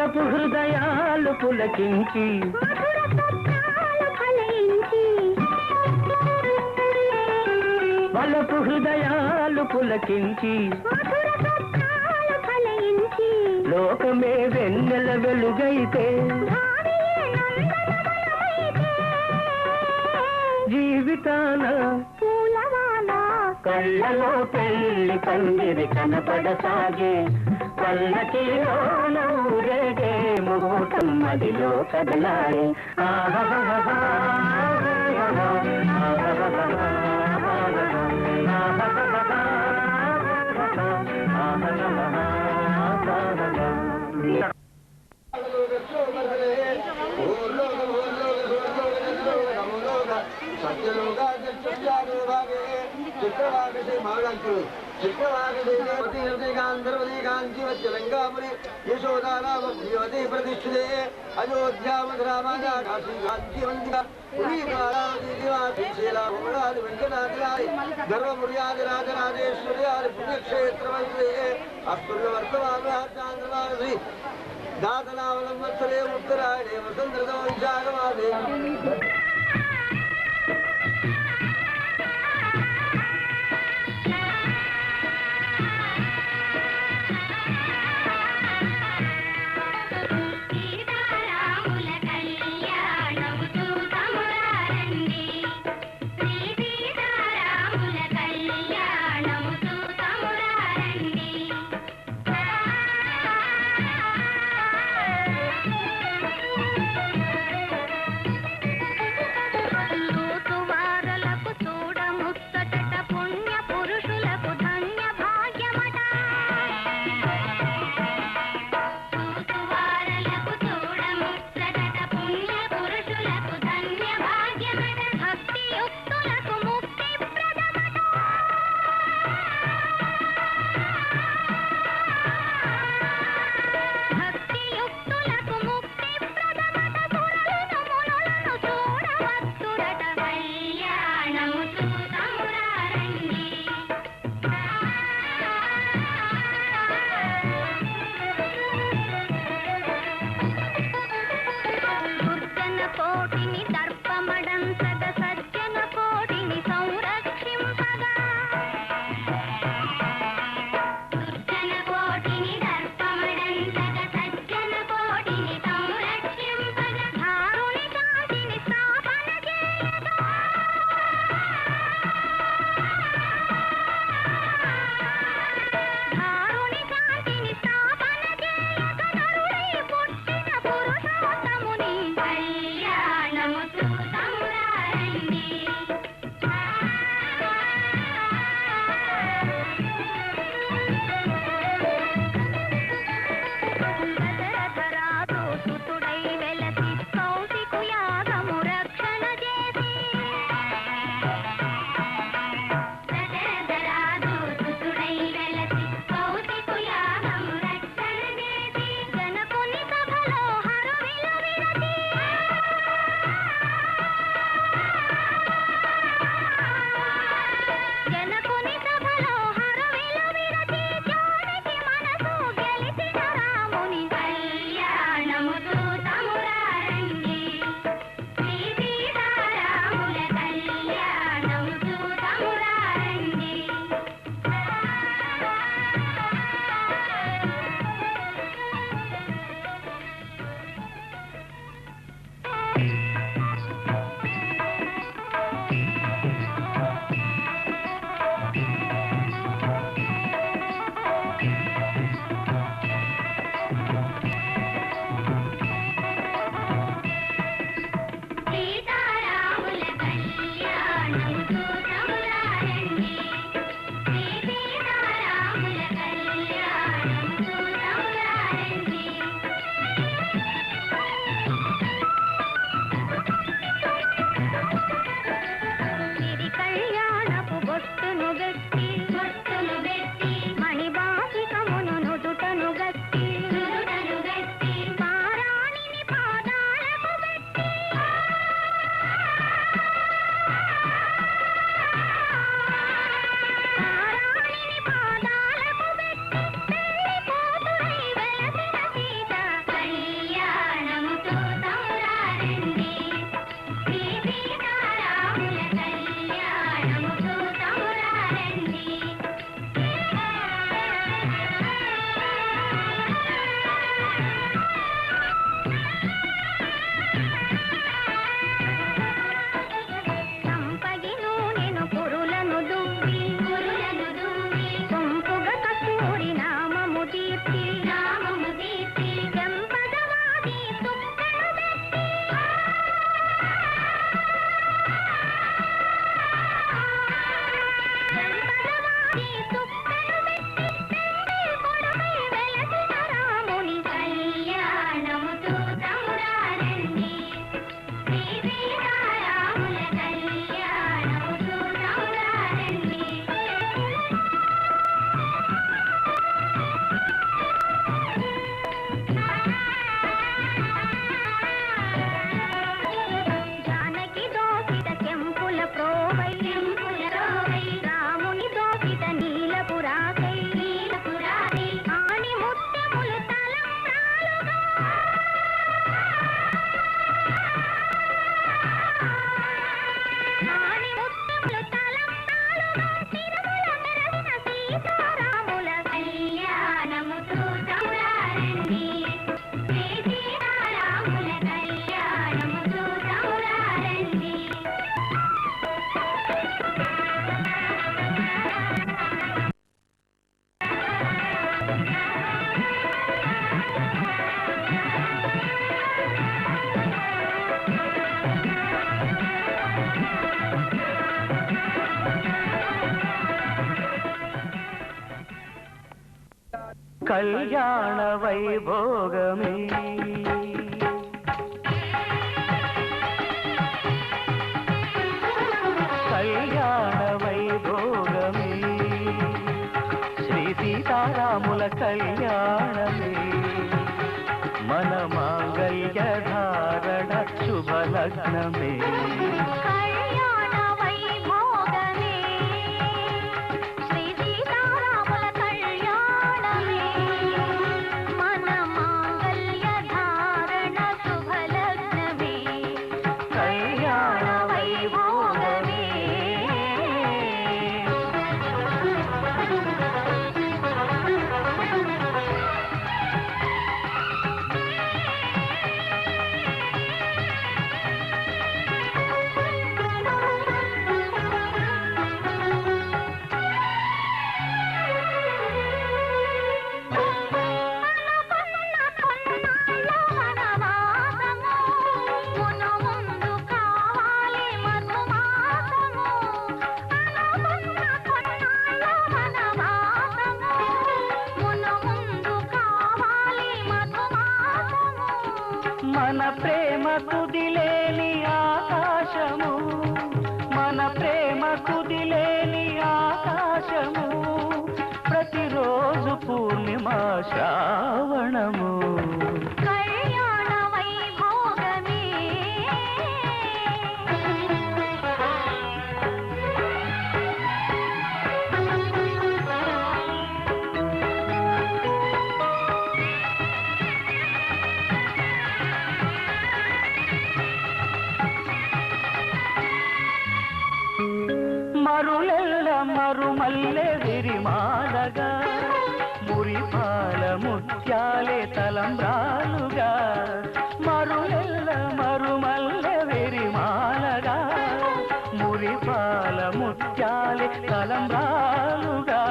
వలపు హృదయాలు పులకించి వలపు హృదయాలు పులకించి లోకమే వెన్నెల వెలుగైతే జీవితాన కళ్ళలో పెళ్లి పందిరి కనపడసాగే పల్లకిలోన ఊరేగే ముహూర్తం మదిలో కదలాడే చిత్రవాగంధర్వదీకాంతివచ్చలంగాపురి యశోదారామీ ప్రతిష్ఠితే అయోధ్యామధురామాజా కాశీ కాంతివంతిక పురీకాళాదిశీలాభుమరాది వెంకటాదిరాది ధర్మపుర్యాది రాజరాజేశ్వర్యాది పుణ్యక్షేత్రవంతే అస్ఫుర్వర్తమానశ్రీ దాతనావలంవత్సరే ఉత్తరాయణే వసంతృతో విశాఖమాదే కళ్యాణ వైభోగమే కళ్యాణ వైభోగమే శ్రీ సీతారాముల కళ్యాణమే మన మాంగళ్య ధారణ శుభలగ్నమే మన ప్రేమ కుదిలేని ఆకాశము మన ప్రేమ కుదిలేని ఆకాశము ప్రతిరోజు పూర్ణిమ శ్రావణము మరులెల్ల మరుమల్లె విరిమాలగా మురిపాల ముత్యాలే తలంబ్రాలుగా మరులెల్ల మరుమల్లె విరిమాలగా మురిపాల ముత్యాలే తలంబ్రాలుగా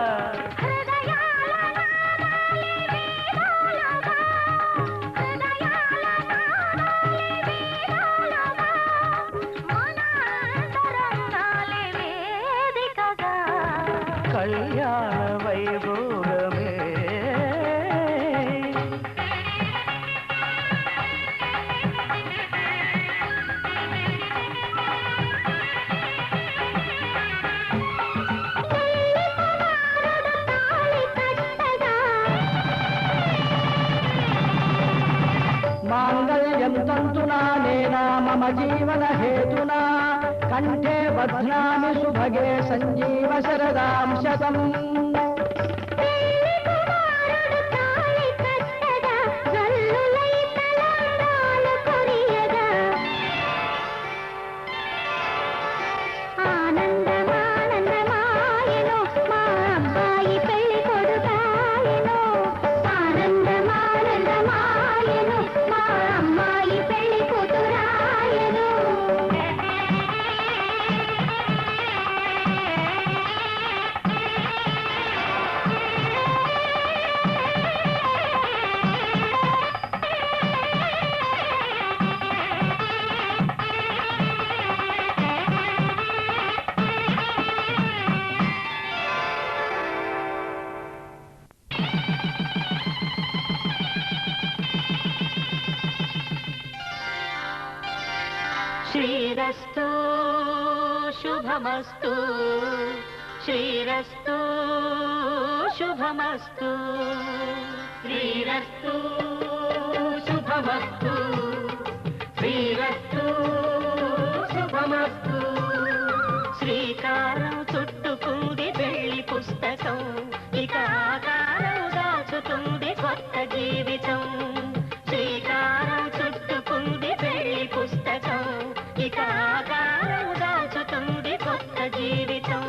కళ్యాణ వైభోగమే మాంగళ్యం తంతునా నేనా మమ జీవన హేతునా కంఠే బధ్నామి సుభగే సంజీవ శరదాం శతం శ్రీరస్తు శుభమస్తు శ్రీరస్తు శుభమస్తు శ్రీరస్తు శుభమస్తు శ్రీరస్తు శుభమస్తు శ్రీకారం చుట్టుకుంది పెళ్లి పుస్తకం ఇక ఆకారం దాచుతుంది కొత్త జీవితం శ్రీకారం చుట్టుకుంది పెళ్లి పుస్తకం ఇక ఆకారం దాచుతుంది కొత్త జీవితం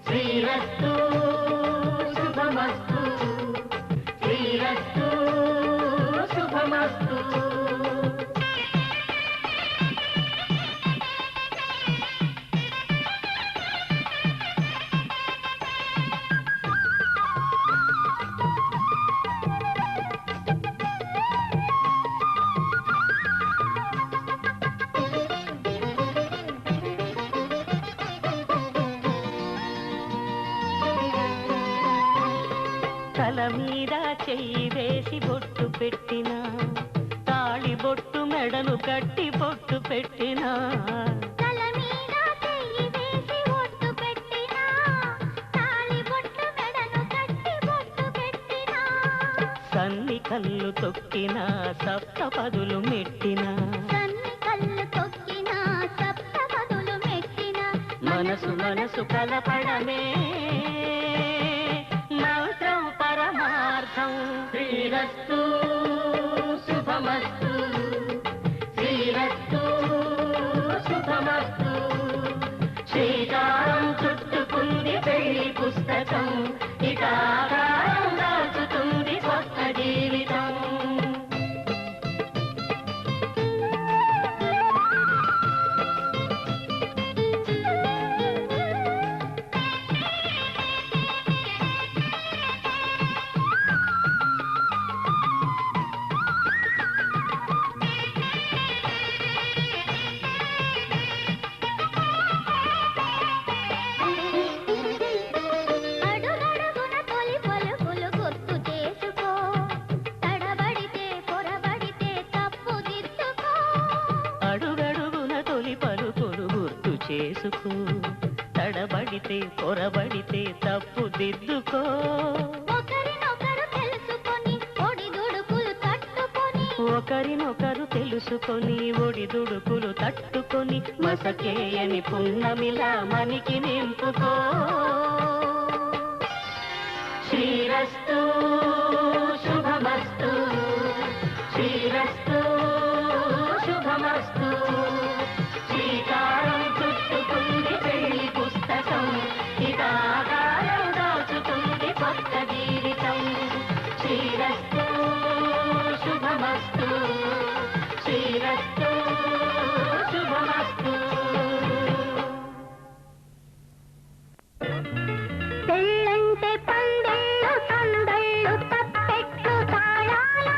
శ్రీరస్తు శుభమస్తు శ్రీ వేసి బొట్టు పెట్టినా తాళి బొట్టు మెడను కట్టి బొట్టు పెట్టినా సన్ని కళ్ళు తొక్కిన సప్తపదులు మెట్టిన మనసు మనసు కలపడమే మంత్రం పరమార్థం శ్రీరస్తు శుభమస్తు శ్రీరస్తు శుభమస్తు శ్రీకారం చుట్టుకుంది పెళ్లి పుస్తకం ఇక ఆకారం దాచుతుంది కొత్త జీవితం చేసుకో తడబడితే పొరబడితే తప్పు దిద్దుకో ఒకరినొకరు తెలుసుకొని ఒడిదుడుకులు తట్టుకొని మసకేయని పున్నమిలా మనికి నింపుకో శ్రీరస్తు శుభమస్తు శ్రీరస్తు శుభమస్తు శ్రీకారం చుట్టుకుంది పెళ్లి పుస్తకం ఇక ఆకారం దాచుతుంది కొత్త జీవితం శ్రీరస్తు శుభమస్తు శ్రీరస్తు శుభమస్తు పెళ్ళంటే పందెళ్ళు సందళ్ళు తప్పెట్లు తాళాలు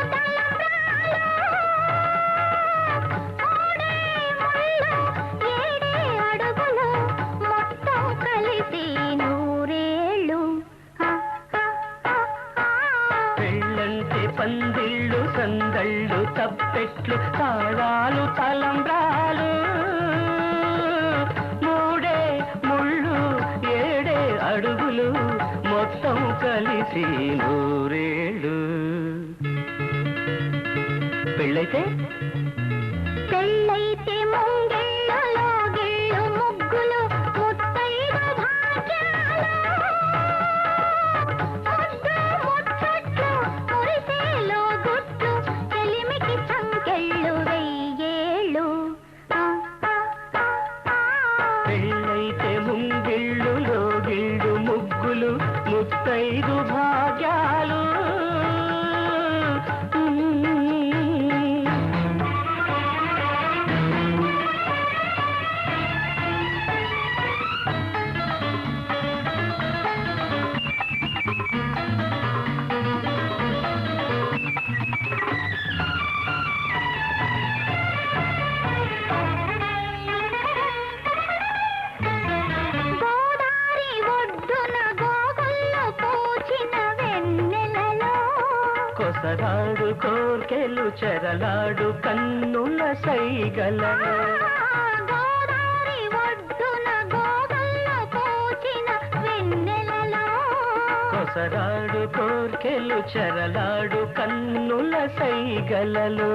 పందిళ్ళు సందళ్ళు తప్పెట్లు తాళాలు తలంబ్రాలు మూడే ముళ్ళు ఏడే అడుగులు మొత్తం కలిసి నూరేళ్ళు పెళ్ళైతే పెళ్ళైతే ముంగిళ్ళు లోగిళ్ళు ముగ్గులు ముత్తైదు భాగ్యాలు ముచ్చట్లు మురిసేలో గుట్లు చెలిమికి సంకెళ్ళు వెయ్యేళ్ళు పెళ్ళైతే ముంగిళ్ళు లోగిళ్ళు ముగ్గులు ముత్తైదు భాగ్యాలు కొసరాడు కోర్కెలు చెరలాడు కన్నుల సైగలలో గోదారి ఒడ్డున గోగల్లో పూచిన వెన్నెలలో కొసరాడు కోర్కెలు చెరలాడు కన్నుల సైగలలో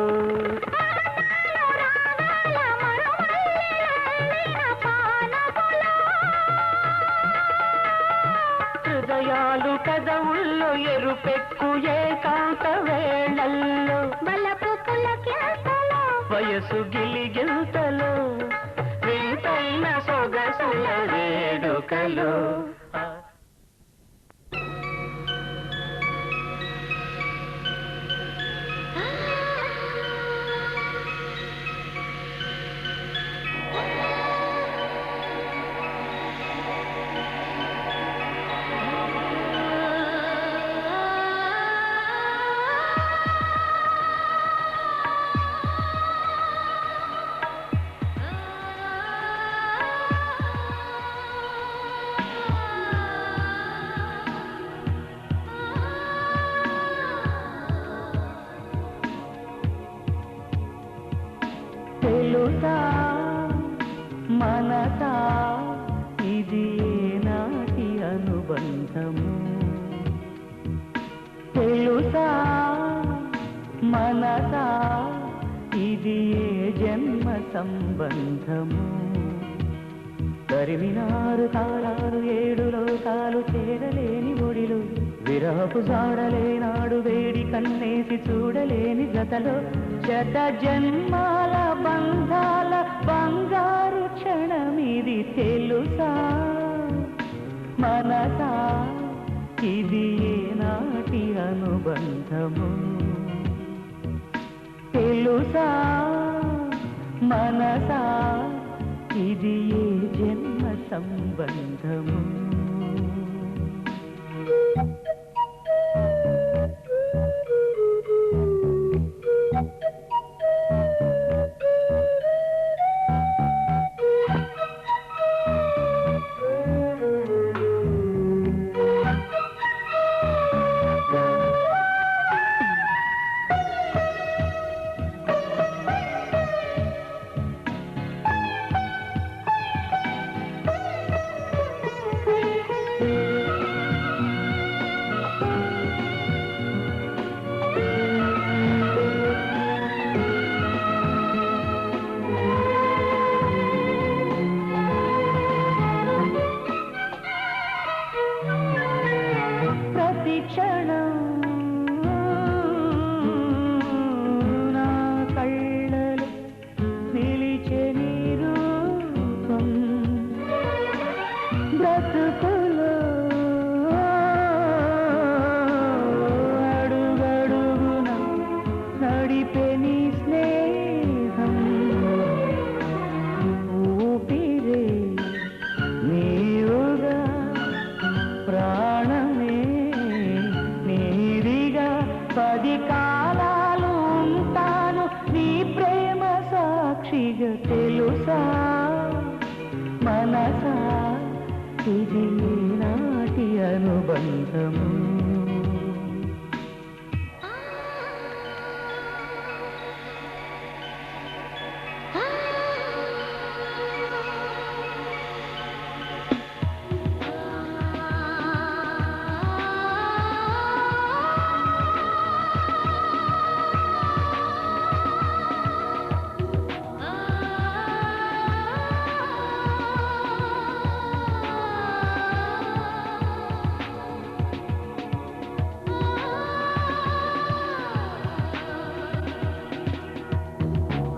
హృదయాలు కదవుల్లో ఎరుపెక్కు ఏకాంత వేళల్లో బలపు పులకింతలో వయసు గిలిగింతలో వింతైన సొగసుల వేడుకలో తెలుసా మనసా ఇది నాటి అనుబంధము తెలుసా మనసా ఇది ఏ జన్మ సంబంధము తరిమినారు కాలాలు 7 లోకాలు చేరలేని ఒడిలో విరహపు జాడలేనాడు వేడి కన్నేసి చూడలేని జతలో శత జన్మాల బంధాల బంగారు క్షణమిది తెలుసా మనసా ఇది ఏనాటి అనుబంధము తెలుసా మనసా ఇది ఏ జన్మ సంబంధము తెలుసా మనసా ఇది నాటి అనుబంధము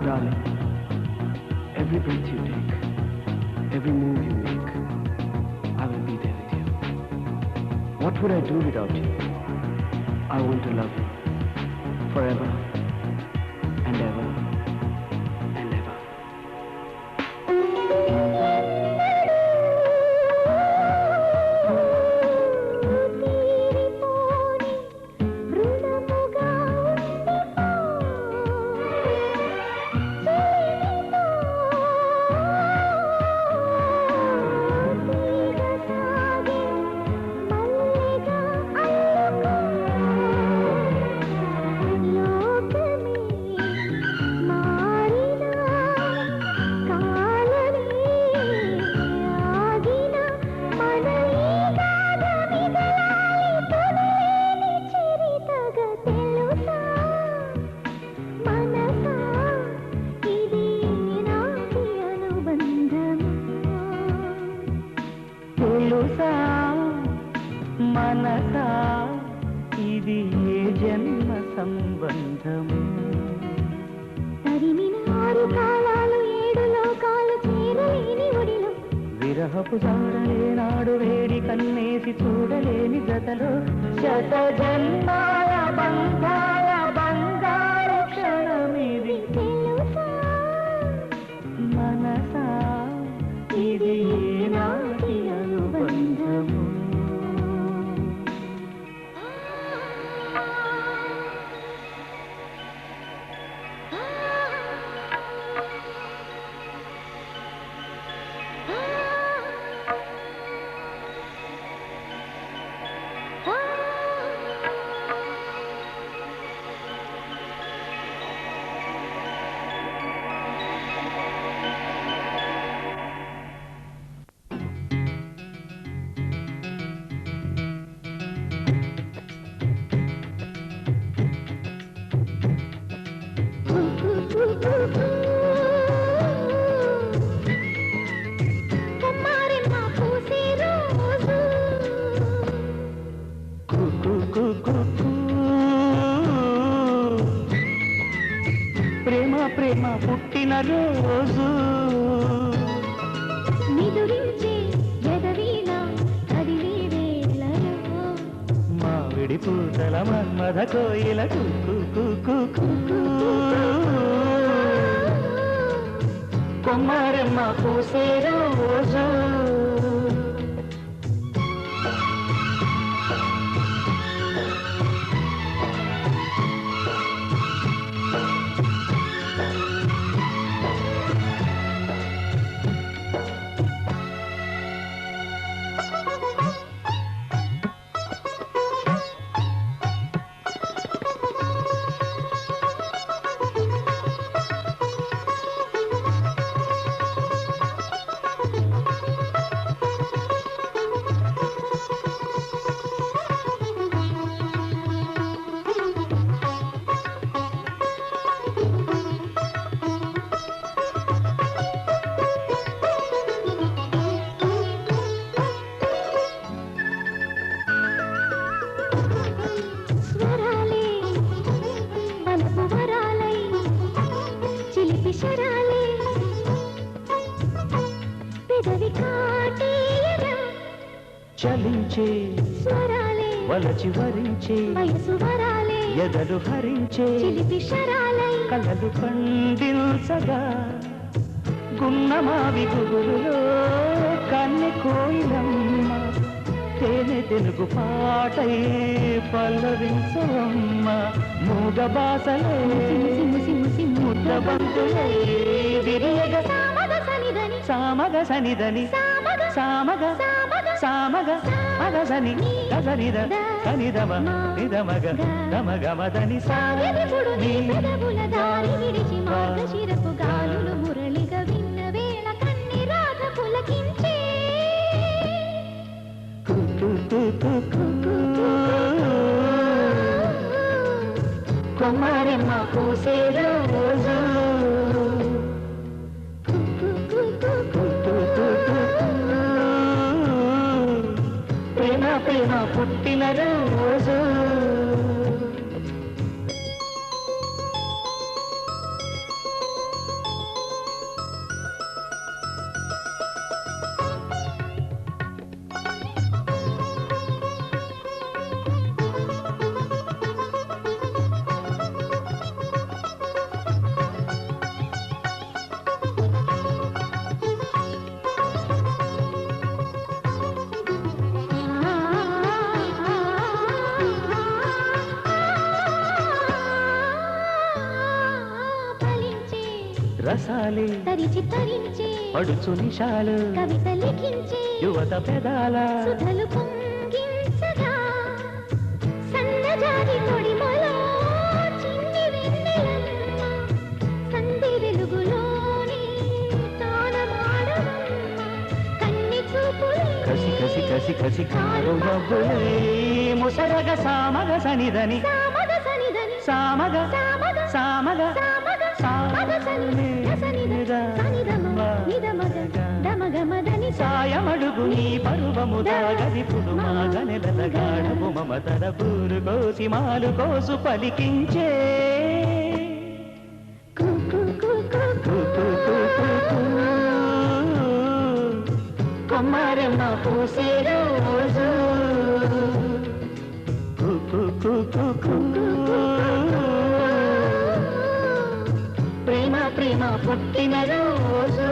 Darling, every breath you take, every move you make, I will be there with you. What would I do without you? I want to love you forever and ever and ever. మనసా ఇది ఏ జన్మ సంబంధము తరిమిన 6 కాలాలు 7 లోకాలు చేరలేని ఒడిలో విరహపు జాడలేనాడు వేడి కన్నేసి చూడలేని జతలో శత జన్మాల బంధాల బంగారు క్షణమిది తెలుసా మనసా ఇది నాటి అనుబంధము ప్రేమ పుట్టిన రోజు నిదురించే ఎదవీణ కదిలే వేళలో మావిడి పూతల మన్మథ కోయిల కొమ్మారెమ్మ పూసే రోజు చలించే స్వరాలే వలచి వరించే వయసు వరాలే ఎదలు హరించే చిలిపి శరాలై కలలు పండించగా గున్నమావి గుగురులో కన్నె కోయిలమ్మ తేనె తెలుగు పాటై పల్లవించమ్మ మూగ బాసలే ముద్ద బంతులై విరియగ సామగ సనిదని సామగ సామగ అగసని గగరిద సనిదమ నిదమగ దమగమదని సాగెప్పుడు నీ పెదవుల దారి విడిచి మార్గశిరపు గాలులు మురళిగా విన్న వేళ కన్ని రాగ పులకించే కొమ్మారెమ్మ పూసే రోజు ప్రేమ పుట్టిన రోజు రసాలే తరిచి తరించే పడుచు నిషాలు కవిత లిఖించే యువత పెదాల సుధలు పొంగించగా సన్నజాజి తొడిమలో చిన్ని వెన్నెలమ్మ సంధి వెలుగులోని తానమాడవమ్మ కన్ని చూపులే కసి కసి కసి కసి కారు నవ్వులే ముసరగ సామగ సనిదని సామగ సనిదని సామగ సామగ సామగ సాయమడుగు నీ పరువము దాగదిపుడు మాగనెలగాడము మమతర పూరు కోసి మాలు కోసు పలికించే కొమ్మారెమ్మ పూసే రోజు ప్రేమ ప్రేమ పుట్టిన రోజు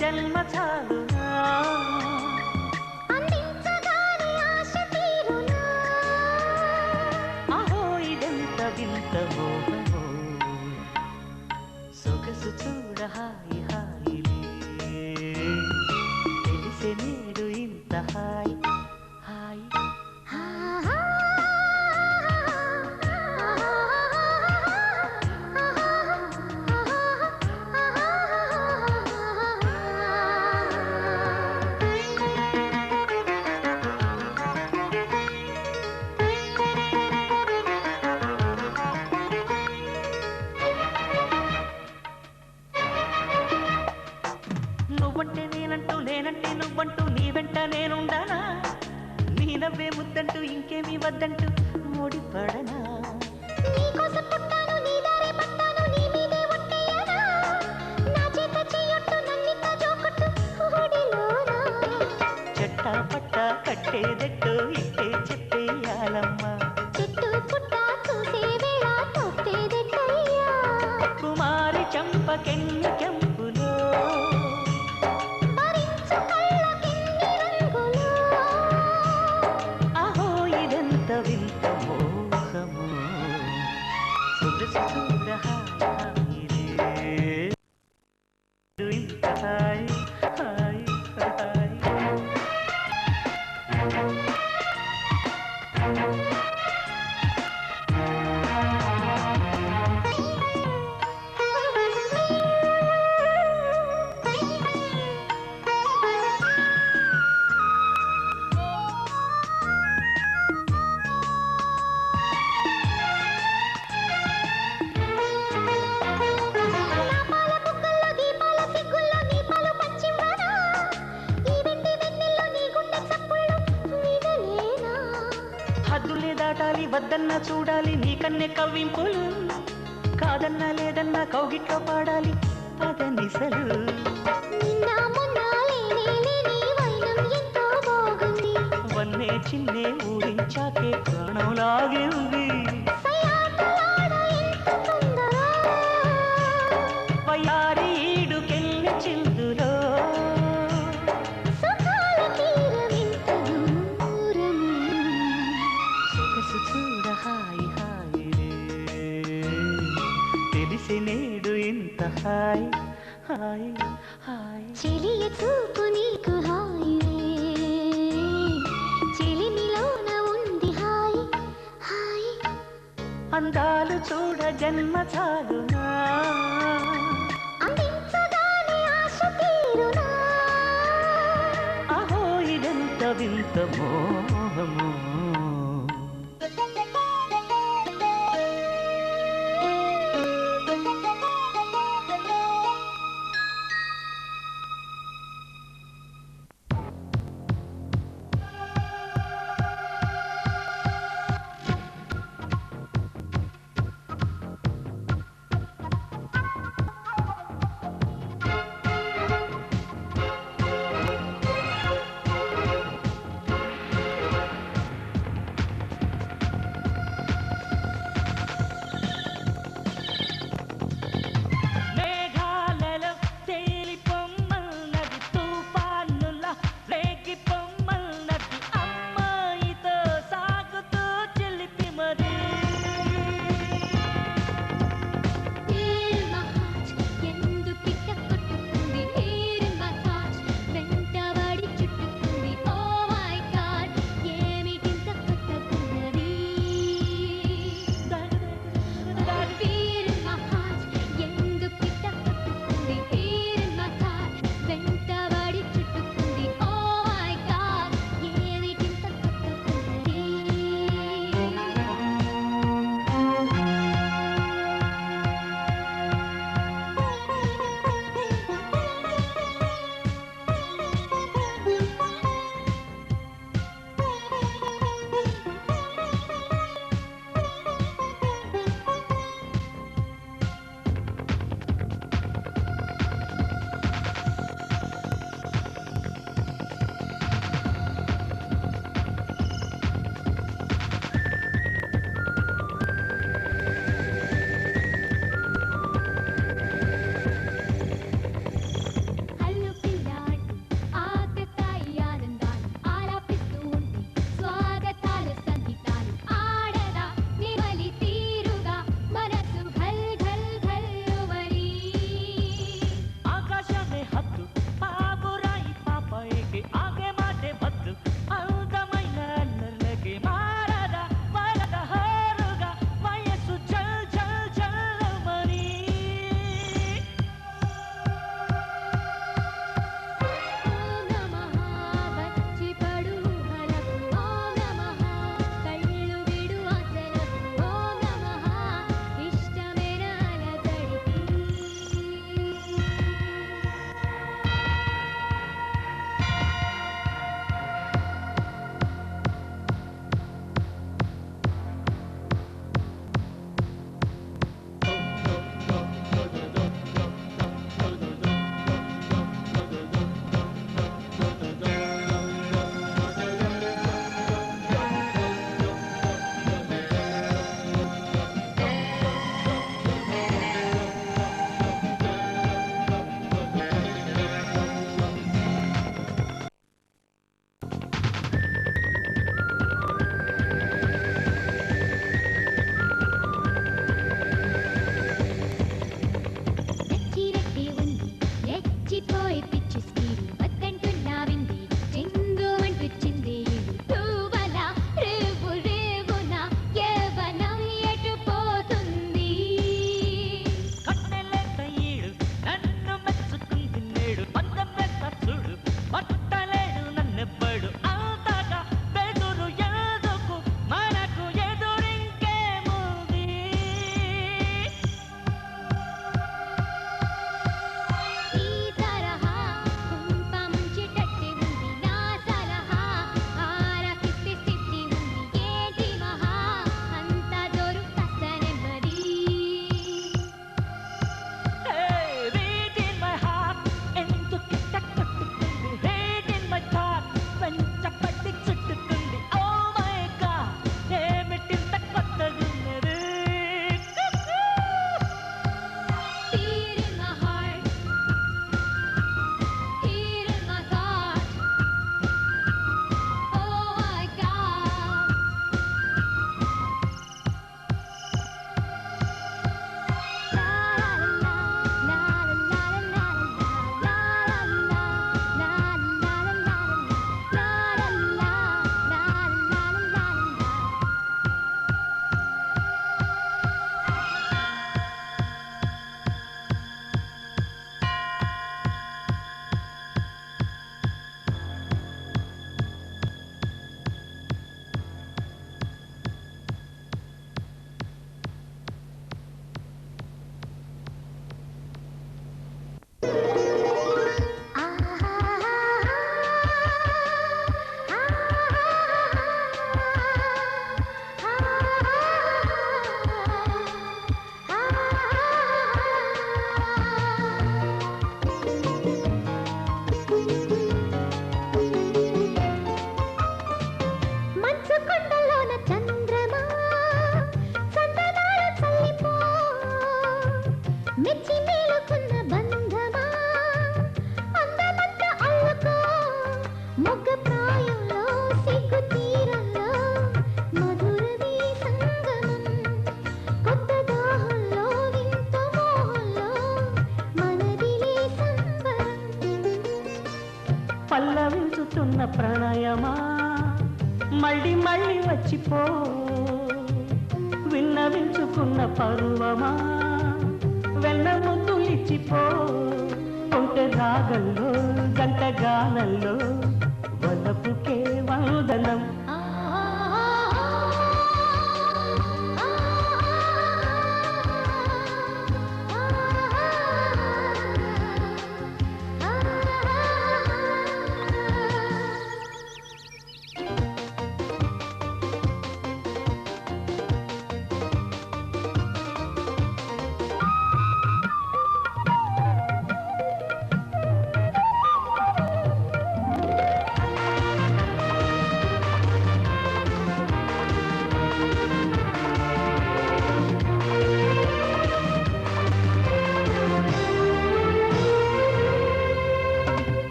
జన్మ చాలునా అందించగానే ఆశ తీరునా అహో ఇదెంత వింత మోహమో సొగసు చూడ హాయి హాయిలే తెలిసే నేడు ఇంత హాయి హాయి నువ్వంటే నేనంటూ నేనంటే నువ్వంటూ నీ వెంట నేనుండానా నీ నవ్వే ముద్దంటూ ఇంకేమీ వద్దంటూ ముడిపడనా నీకోసం పుట్టాను నీ దారే పట్టాను నీ మీదే ఒట్టేయనా నా చేత చెయ్యొట్టు నన్నింత జోకొట్టు ఊడిలోనా చెట్టా పట్టా కట్టేదెట్టు ఇట్టే చెప్పేయాలమ్మా చెట్టు పుట్ట చూసే వేళ తొట్టేదెట్టయ్యా కుమారి చంపకెన్ని కెంపులో భరించు కళ్ళకెన్ని రంగులో అహో ఇదెంత వింత మోహము సొగసు చూడ హాయిలే ఇంత హాయి హాయి హాయి నా పాల బుగ్గల్లో దీపాల సిగ్గుల్లో దీపాలు పంచివ్వనా ఈ వెండి వెన్నెల్లో నీ గుండె చప్పుళ్ళు వినలేనా హద్దులే దాటాలి వద్దన్నా చూడాలి నీకన్నే కవ్వింపులు కాదన్నా లేదన్నా కౌగిట్లో పాడాలి పదనిసలు నిన్న మొన్న లేనే లేని వైనం ఎంతో బాగుంది వన్నే చిన్నే ఊరించాకే ప్రాణం లాగింది సయాటలాడ ఎంత తొందర వయారి ఈడుకెళ్ళి చిందులో సుఖాల తీరమింత దూరము సొగసు చూడ హాయి హాయిలే తెలిసి నేడు ఇంత హాయి హాయి హాయి చెలియ చూపు నీకు హాయివే చెలిమిలోన ఉంది హాయి హాయి అందాలు చూడ జన్మ చాలునా అందించగానే ఆశ తీరునా అహో ఇదెంత వింత మోహము విడిచిపో విన్నవించుకున్న పరువమా వెన్న ముద్దులిచ్చిపో కొంటె రాగల్లో గంట గానల్లో వలపుకే వందనం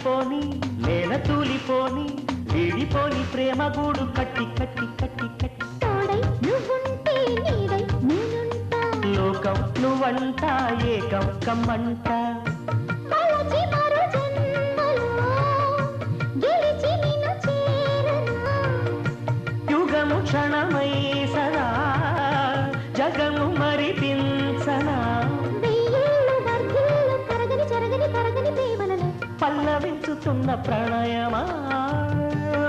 పోని నేల తూలిపోని వీడిపోని ప్రేమ గూడు కట్టి కట్టి కట్టి కట్టి తోడై నువ్వుంటే నీడై నేనుంటా లోకం నువ్వంట ఏకం కమ్మంట మలచి మరో జన్మలో గెలిచి నిన్ను చేరనా యుగము క్షణమై సదా జగము మరిపించనా వెయ్యేళ్ళు వర్ధిల్లు కరగని చెరగని తరగని ప్రేమలను పల్లవించుతున్న ప్రణయమా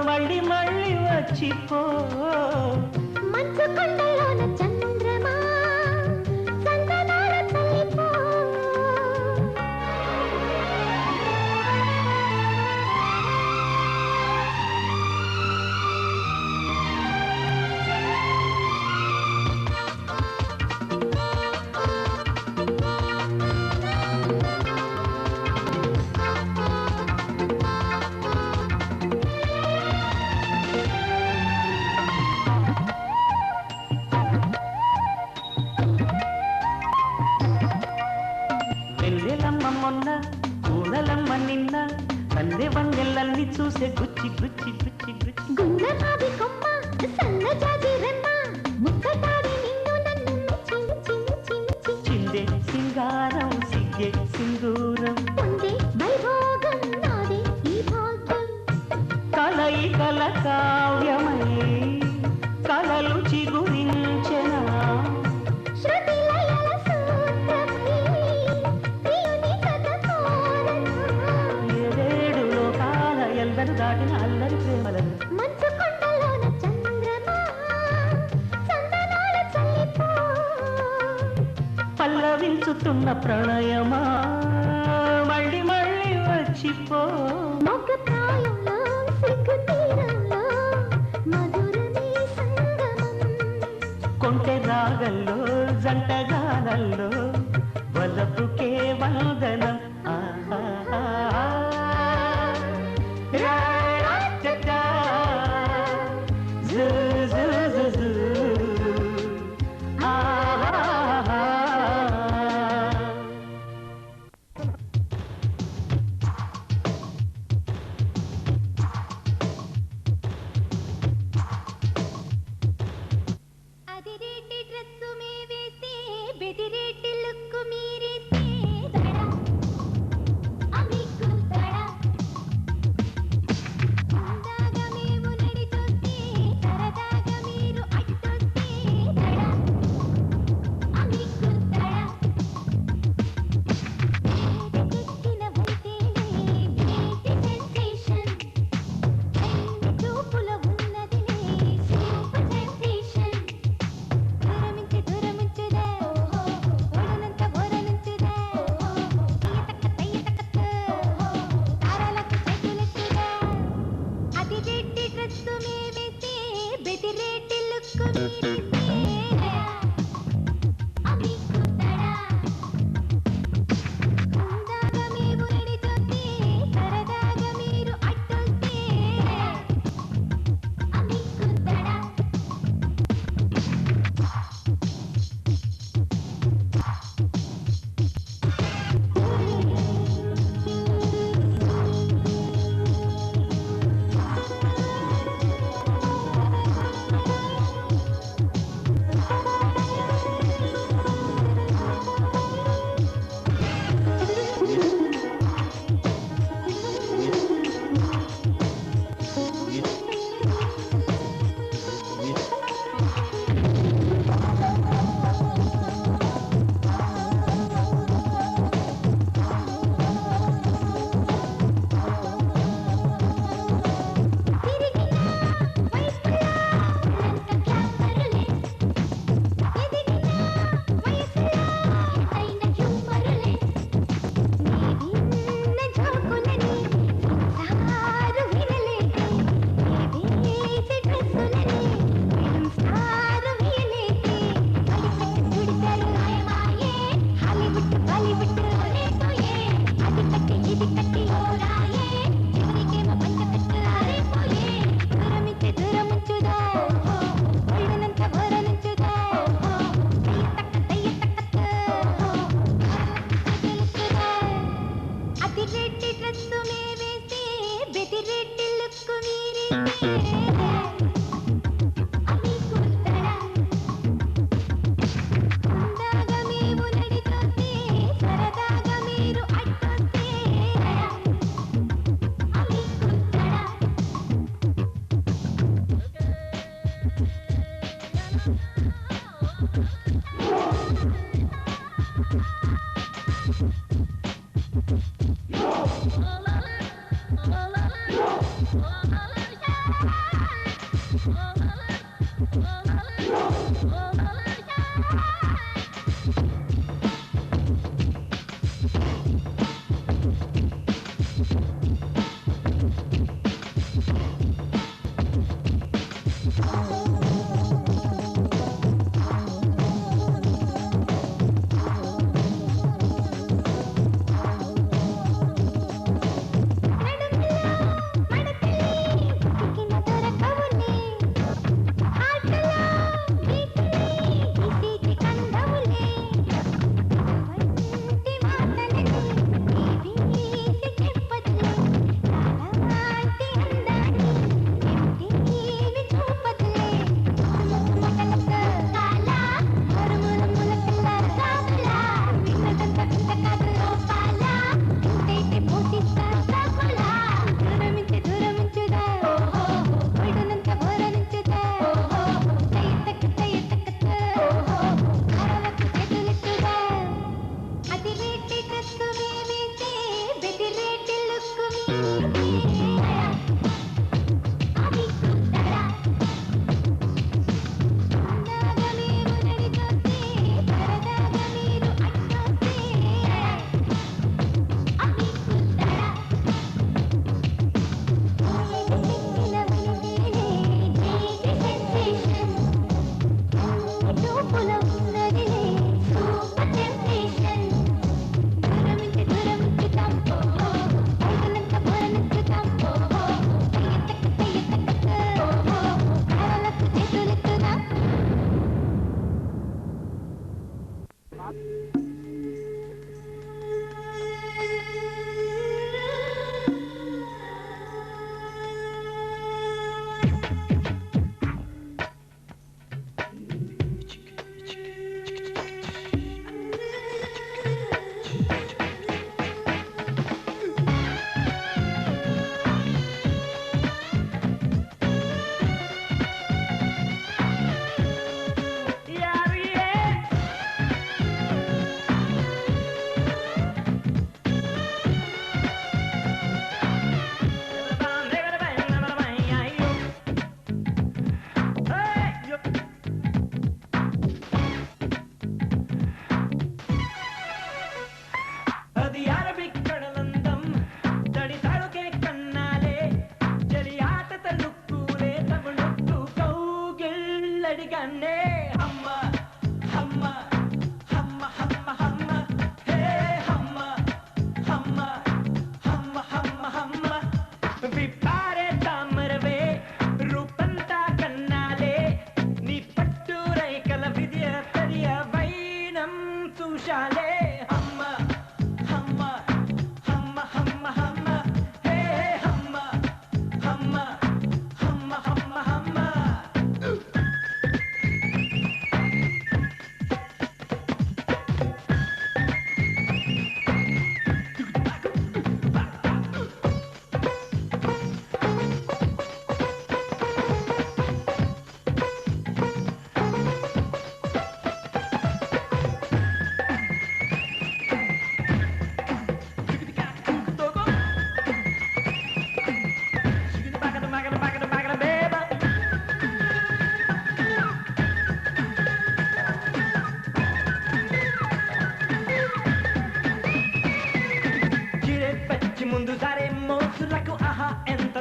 మళ్ళీ మళ్ళీ వచ్చిపో మంచు కొండలోన చంద్రమా చందనాల చల్లిపో మొన్న కూడలమ్మ నిన్న కన్నె వంగెల్లల్ని చూసే గుచ్చి గుచ్చి గుచ్చి గుచ్చి గుండెమావి కొమ్మ సన్నజాజి రెమ్మ ముక్కటాడి నిన్ను నన్ను మెచ్చి మెచ్చి మెచ్చి మెచ్చి చిందే సింగారం సిగ్గే సింధూరం పొందే వైభోగం నాదే ఈ భాగ్యం కలయి కల కావ్యమై కలలు చిగురించెనా శృతి లయల సూత్రమై ప్రియుని కథ కోరనా ఏడేడు లోకాల ఎల్లరు దాటిన అల్లరి ప్రేమలను మంచు కొండలోన చంద్రమా చందనాల చల్లిపో పల్లవించుతున్న ప్రణయమా మళ్ళీ మళ్ళీ వచ్చిపో మొగ్గ ప్రాయంలో సిగ్గు తీరంలో మధురమే సంగమం కొంటె రాగల్లో జంట గానల్లో వలపుకే వందనం అదిరేటి డ్రెస్సు మీ వేస్తే బెదిరేటి లుక్కు మీరేస్తే దగడా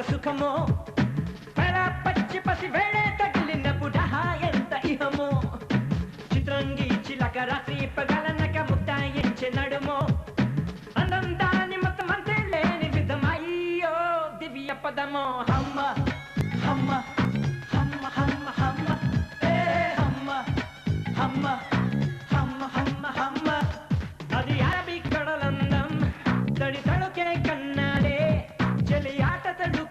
సుఖమో పరా పచ్చి పసి వేడే తగిలినప్పుడు ఎంత ఇహమో చిత్రంగి చిలక రాత్రి పగలనక ముత్తాయించే నడుమో అందం దాని మొత్తం అంతే లేని విధమయ్యో దివ్య పదమో హమ్మ హమ్మ హమ్మ హమ్మ హమ్మ ఏ హమ్మ హమ్మ హమ్మ హమ్మ హమ్మ అది అరబీ కడలందం తడి తడుకే కన్నాడే చెలి ఆట తడు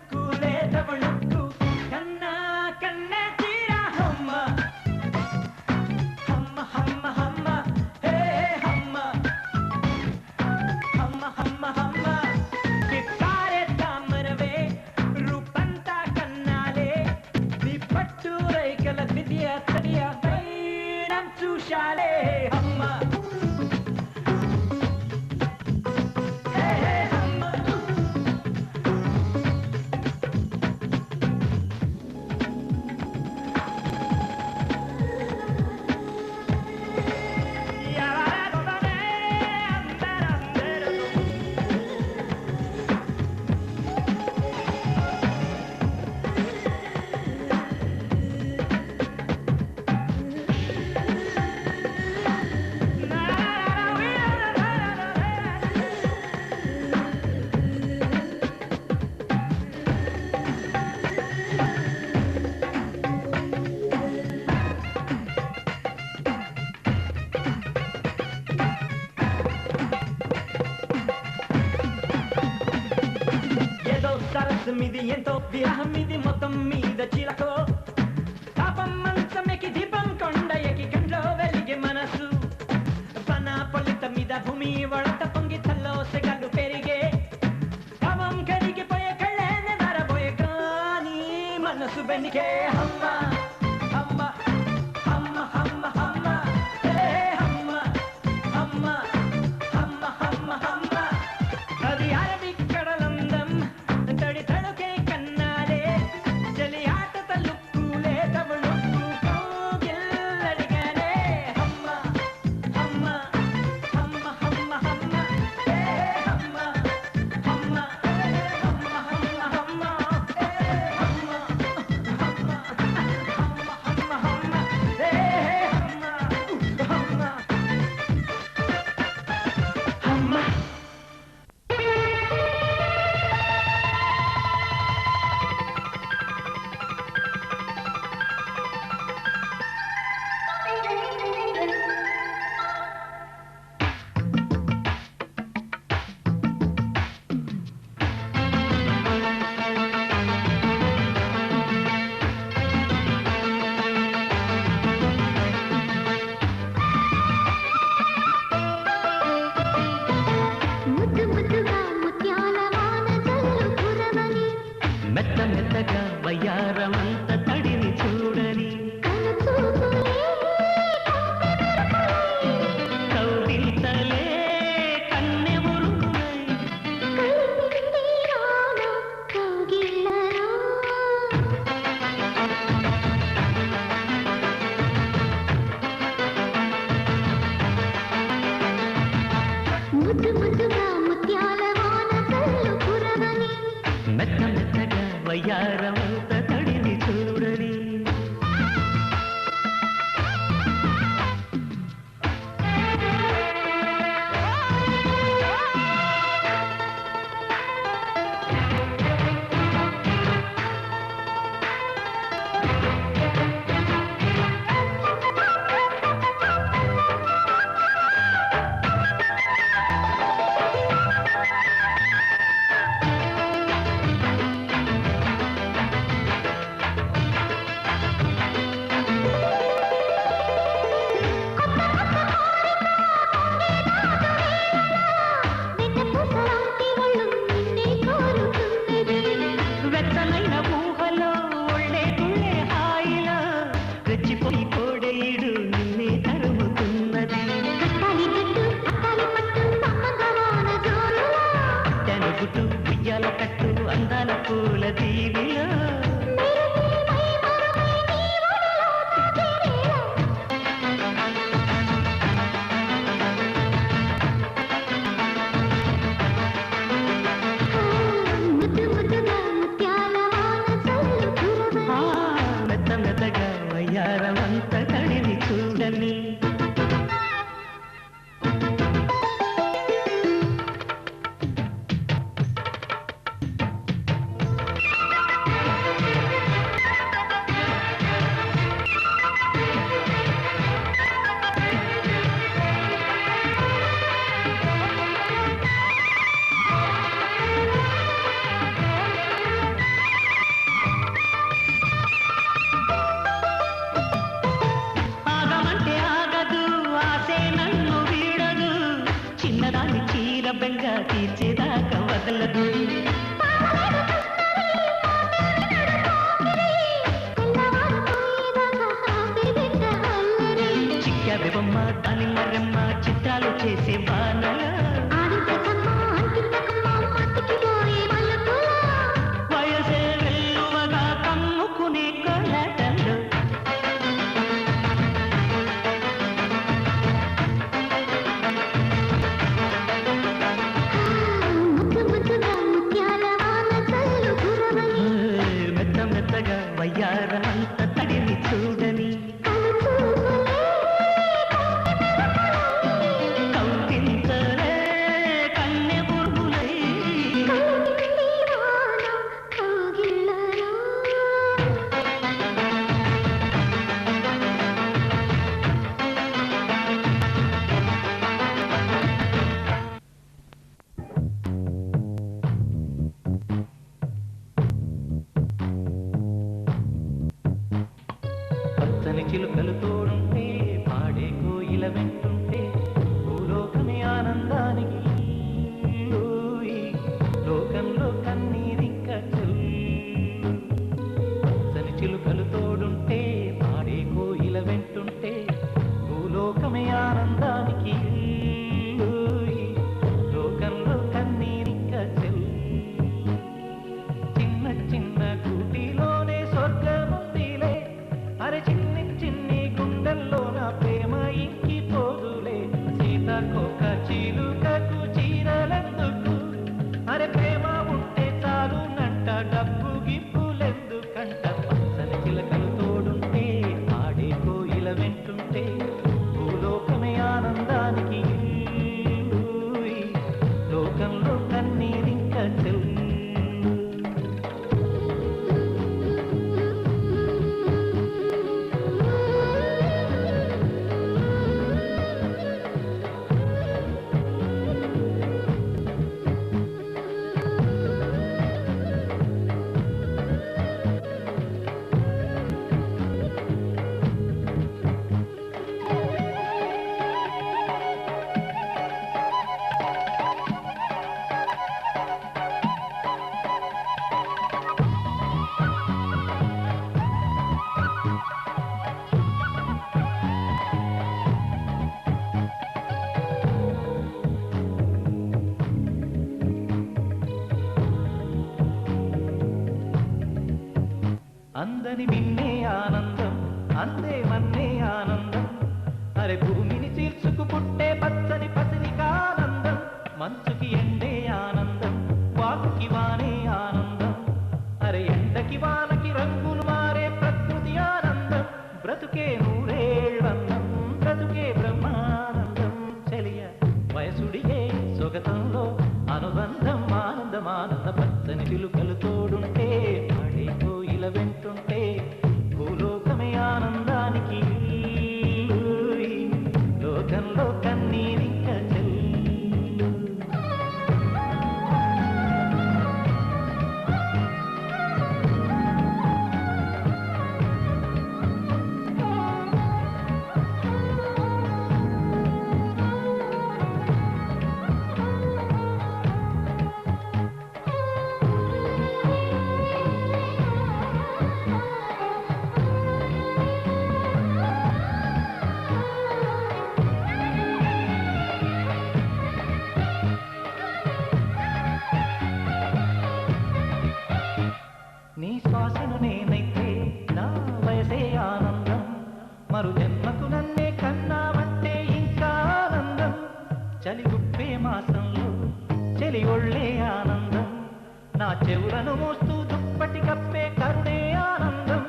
విలాసమిది ఎంతో విరహమిది మొత్తం మీద చిలకో తాపం మంచమెకి దీపం కొండ ఎకి కంట్లో వెలిగే మనసు పన పొలిత మీద భూమి వడత పొంగి తల్లో సెగలు పెరిగే కామం కరిగిపోయే కళ్ళేనే నరబోయే కానీ మనసు బెనికే హమ్మ హమ్మ హమ్మ హమ్మ హమ్మ హే హమ్మ హమ్మ హమ్మ హమ్మ హమ్మ అది అరబిక్ కడలందం తడి తడుకే కన్నాలే చలి ఆట తలుక్కులే తవళుక్కు కోగిల్లడిగానే హమ్మ హమ్మ హమ్మ హమ్మ హమ్మ హే హమ్మ హమ్మ హమ్మ హమ్మ హమ్మ హే హమ్మ హమ్మ హమ్మ హమ్మ హే హమ్మ హమ్మ ముద్దు ముద్దుగా ముత్యాల వాన జల్లు కురవని మెత్త మెత్తగా వయ్యారమంత తడిని చూడని కను చూపులే కౌగిలింతలే కన్నె మురుగునై కలిపింది రాన కౌగిళ్ళలో ముద్దు ముద్దుగా ముత్యాల వాన జల్లు కురవని మెత్త మెత్తగా వయ్యారమంత తడిని చూడని వెన్నపూసలాంటి ఒళ్ళు నిన్నే కోరుతున్నది వెచ్చనైన ఊహలో ఒళ్ళే తుళ్ళే హాయిలా రెచ్చిపోయి కోడేయుడు నిన్నే తరుముతున్నది కట్టాలి గట్టు అట్టాలి పట్టు సమ్మగా వాన జోరులా తెనుగుటు ఉయ్యాల కట్టు అందాల పూల దీవిలో మెరుపై మరుపై నీ ఒడిలో తగిలేలా ముద్దు ముద్దుగా ముత్యాల వాన జల్లు కురవని మెత్త మెత్తగా వయ్యారమంత తడిని చూడని ఆగమంటే ఆగదు ఆసే నన్ను వీడదు చిన్నదాన్ని చీర బెంగ తీర్చేదాకా వదలదు చిక్కవి బొమ్మ దాని మరెమ్మ చిత్రాలు చేసే వానల వయసే వెల్లువగా కమ్ముకునే కొలటలు మెత్త మెత్తగా వయ్యారమంత తడిని చూడని కౌగిలింతలే కన్నె బుర్బులై డబ్బు గిప్పులెందుకంట పచ్చని చిలకలు తోడుంటే ఆడే కోయిల వెంటుంటే భూలోకమే ఆనందానికి లోకంలో కన్నీరింక చెల్లు. అందని మిన్నే ఆనందం అందే మన్నే ఆనందం అరే భూమిని చీల్చుకు పుట్టే పచ్చని పసిరికానందం మంచుకి ఎండే ఆనందం వాకుకి వానే ఆనందం అరే ఎండకి వానకి రంగులు మారే ప్రకృతి ఆనందం బ్రతుకే నూరేళ్ళందం బ్రతుకే బ్రహ్మానందం చెలియ వయసుడిగే సొగతంలో అనుబంధం ఆనందం ఆనంద పచ్చని చిలుకలు తోడుంటే ఆడే కోయిల వెంటుంటే భూలోకమే ఆనందానికి లోకంలో కన్నీరింక చెల్లు. నీ శ్వాసను నేనైతే నా వయసే ఆనందం మరు జన్మకు నన్నే కన్నావంటే ఇంకా ఆనందం చలి గుప్పే మాసంలో చలి ఒళ్ళే ఆనందం నా చెవులను మోస్తూ దుప్పటి కప్పే కరుణే ఆనందం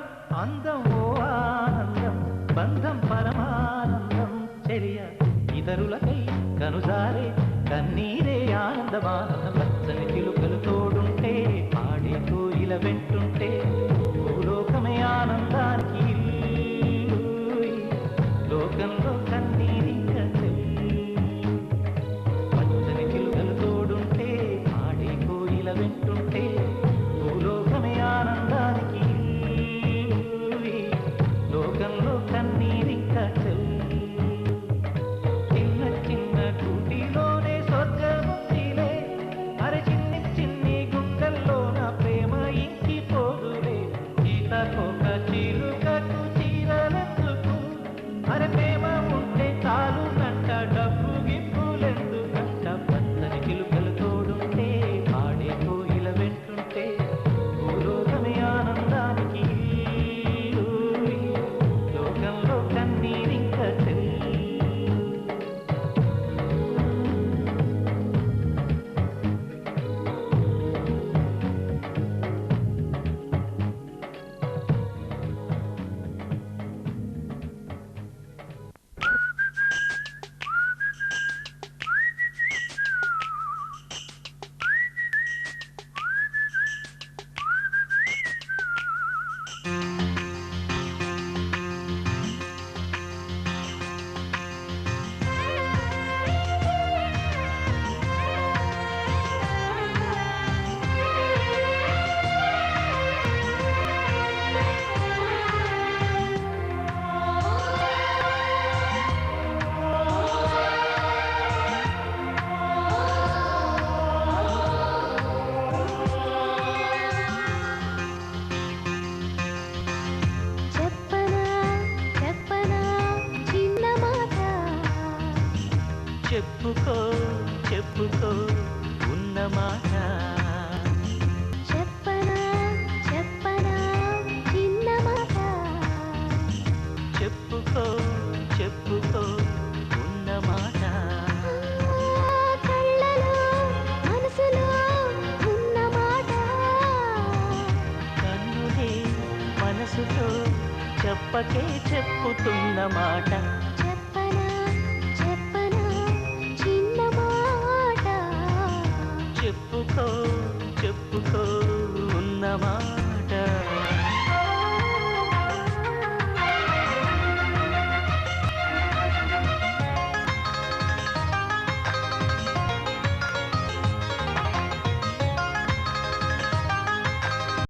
అందం ఓ ఆనందం బంధం పరమానందం చెలియ ఇతరులకై కనుజారే కన్నీరే ఆనందమానందం పచ్చని చిలుకలు తోడుంటే ఆడే కోయిల వెంటుంటే భూలోకమే ఆనందానికి లోకంలో కన్నీరింక పచ్చని చిలుకలు తోడుంటే ఆడే కోయిల వెంటుంటే భూలోకమే ఆనందానికి లోకంలో కన్నీరింక చిన్న చిన్న కూటిలోనే స్వర్గముందిలే అరే చిన్ని చిన్ని గుండెల్లో నా ప్రేమ ఇంకిపోదులే సీతకొక చిలుకకు చీరలెందుకు అరే ప్రేమ ఉంటే చాలు నంట డబ్బు గిప్పులెందుకంట పచ్చని చిలుకలు తోడుంటే ఆడే కోయిల వెంటుంటే భూలోకమే ఆనందానికి లోకంలో కన్నీరింక చెల్లు. చెప్పుకో చెప్పుకో ఉన్నమాట చెప్పనా చెప్పనా చిన్నమాట చెప్పుకో చెప్పుకో ఉన్నమాట కళ్ళలో మనసులో ఉన్నమాట చెప్పకే చెప్పుతున్న మాట